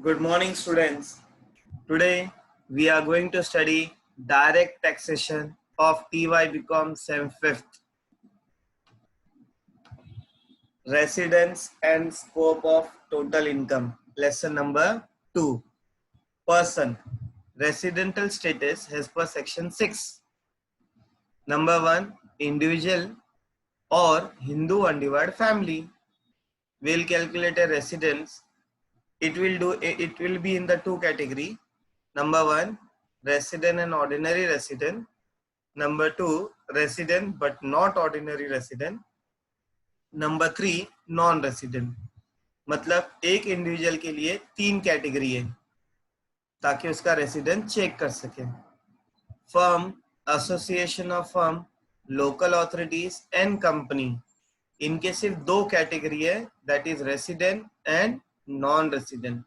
Good morning, students. Today we are going to study direct taxation of TY BCom Sem 5th. Residence and scope of total income. Lesson number 2. Person. Residential status as per section 6. Number 1. Individual or Hindu undivided family. We'll calculate a residence. It will be in the two category. Number 1, resident and ordinary resident. Number 2, resident but not ordinary resident. Number 3, non resident. मतलब एक individual के लिए 3 category है ताकि उसका resident check कर सके. Firm, association of firm, local authorities and company, इनके सिर्फ 2 कैटेगरी है, that is resident and non resident.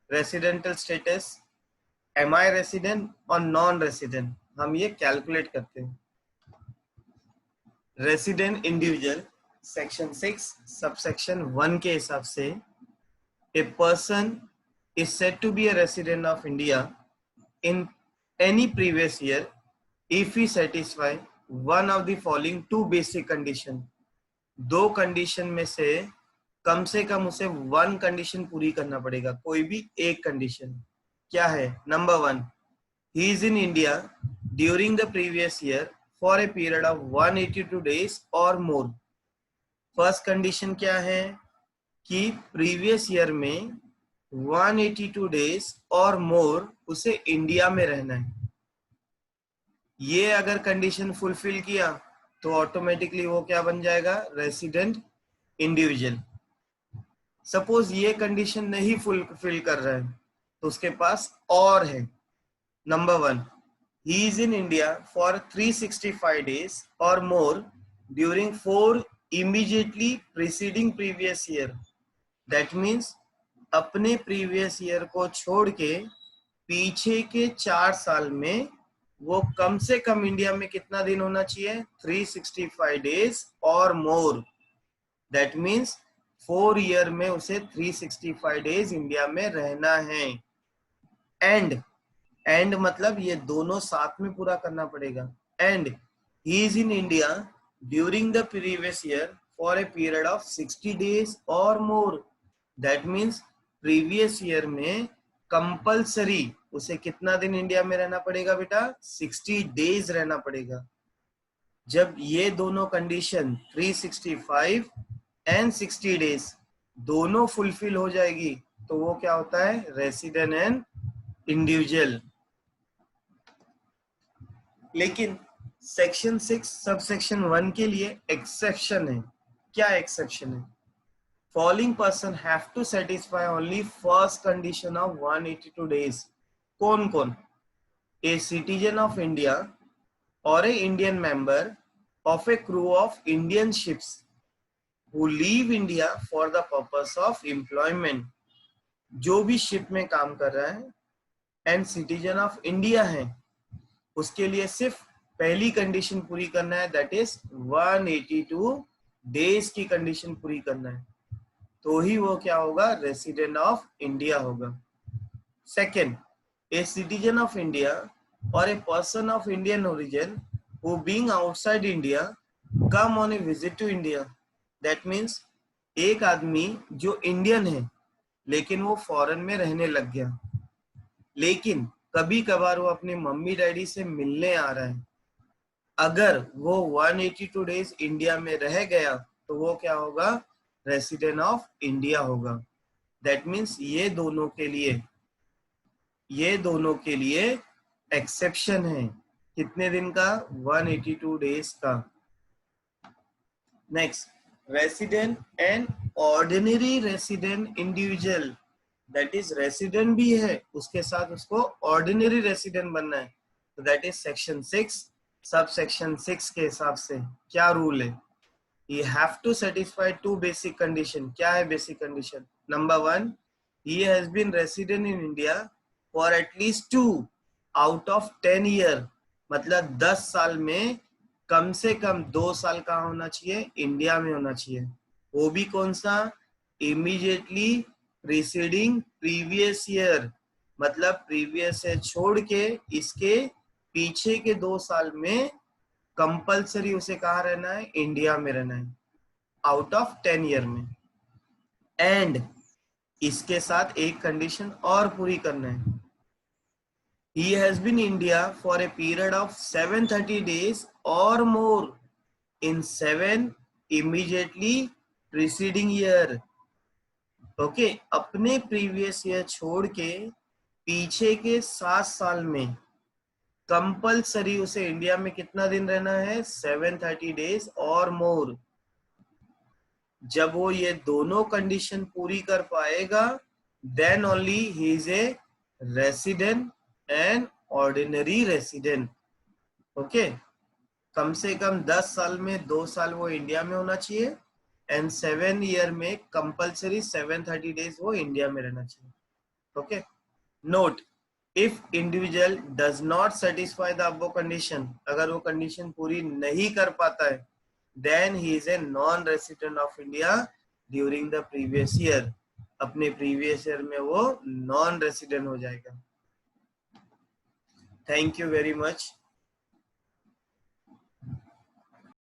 Residential status, am I resident और नॉन रेसिडेंट, हम ये कैलकुलेट करते हैं. रेसिडेंट इंडिविजुअल सेक्शन 6 सबसेक्शन 1 के हिसाब से a person is said to be a resident of India in any previous year if he satisfy one of the following 2 basic condition. 2 condition में से कम उसे 1 कंडीशन पूरी करना पड़ेगा, कोई भी एक कंडीशन. क्या है? Number 1, he is in India during the previous year for a period of 182 days or more. First condition क्या है कि प्रीवियस ईयर में 182 डेज और मोर उसे इंडिया में रहना है. ये अगर कंडीशन फुलफिल किया तो ऑटोमेटिकली वो क्या बन जाएगा? Resident individual. सपोज ये कंडीशन नहीं फुलफिल कर रहा है तो उसके पास और है. Number 1, he is in India for 365 days or more during 4 immediately preceding previous year. That means अपने प्रीवियस ईयर को छोड़ के पीछे के 4 साल में वो कम से कम इंडिया में कितना दिन होना चाहिए? 365 डेज और मोर. दैट मीन्स 4 ईयर में उसे 365 डेज इंडिया में रहना है. एंड मतलब ये दोनों साथ में पूरा करना पड़ेगा. And he is in India during the previous year for a period of 60 days और मोर. दैट मीन्स प्रीवियस ईयर में कंपल्सरी उसे कितना दिन इंडिया में रहना पड़ेगा बेटा? 60 डेज रहना पड़ेगा. जब ये दोनों कंडीशन 365 एंड 60 डेज दोनों फुलफिल हो जाएगी तो वो क्या होता है? Resident and individual. लेकिन सेक्शन 6 सबसेक्शन 1 के लिए एक्सेप्शन है. क्या एक्सेप्शन है? Following person have to satisfy only first condition of 182 days. कौन कौन? A citizen of India or a Indian member of a crew of Indian ships who leave India for the purpose of employment. जो भी ship में काम कर रहा है and citizen of India है, उसके लिए सिर्फ पहली कंडीशन पूरी करना है, दैट इज 182 डेज की कंडीशन पूरी करना है, तो ही वो क्या होगा? रेसिडेंट ऑफ इंडिया होगा. Second, a citizen of India or a person of Indian origin who being outside India come on a visit to India. That means एक आदमी जो इंडियन है लेकिन वो फॉरेन में रहने लग गया, लेकिन कभी कभार वो अपने मम्मी डैडी से मिलने आ रहा है. अगर वो 182 डेज इंडिया में रह गया तो वो क्या होगा? रेसिडेंट ऑफ इंडिया होगा. दैट मीन्स ये दोनों के लिए एक्सेप्शन है. कितने दिन का? 182 डेज का. Next, resident and ordinary resident individual. That is resident भी है, उसके साथ उसको ऑर्डिनरी रेसिडेंट बनना है, तो that is section 6 sub section 6 के हिसाब से क्या रूल है? You have to satisfy 2 basic condition. क्या है basic condition? Number 1, he has been resident in India for at least 2 out of 10 year. मतलब 10 साल में कम से कम 2 साल कहाँ होना चाहिए? इंडिया में होना चाहिए. वो भी कौन सा? इमीडिएटली प्रीसीडिंग प्रीवियस ईयर, मतलब प्रीवियस ईयर छोड़ के इसके पीछे के 2 साल में कंपलसरी उसे कहाँ रहना है, इंडिया में रहना है, आउट ऑफ 10 ईयर में। एंड इसके साथ एक कंडीशन और पूरी करना है, he has been India for a period of 730 days or more in 7 immediately preceding year। Okay, अपने प्रीवियस ईयर छोड़ के पीछे के 7 साल में कंपलसरी उसे इंडिया में कितना दिन रहना है, 730 डेज और मोर। जब वो ये दोनों कंडीशन पूरी कर पाएगा, then only he is a resident and ordinary resident. Okay, कम से कम 10 साल में 2 साल वो इंडिया में होना चाहिए एंड 7 ईयर में कंपलसरी 730 डेज वो इंडिया में रहना चाहिए। Okay, note, if individual does not satisfy the above condition, अगर वो कंडीशन पूरी नहीं कर पाता है, then he is a non resident of India during the previous year. अपने प्रीवियस ईयर में वो नॉन रेसिडेंट हो जाएगा। Thank you very much.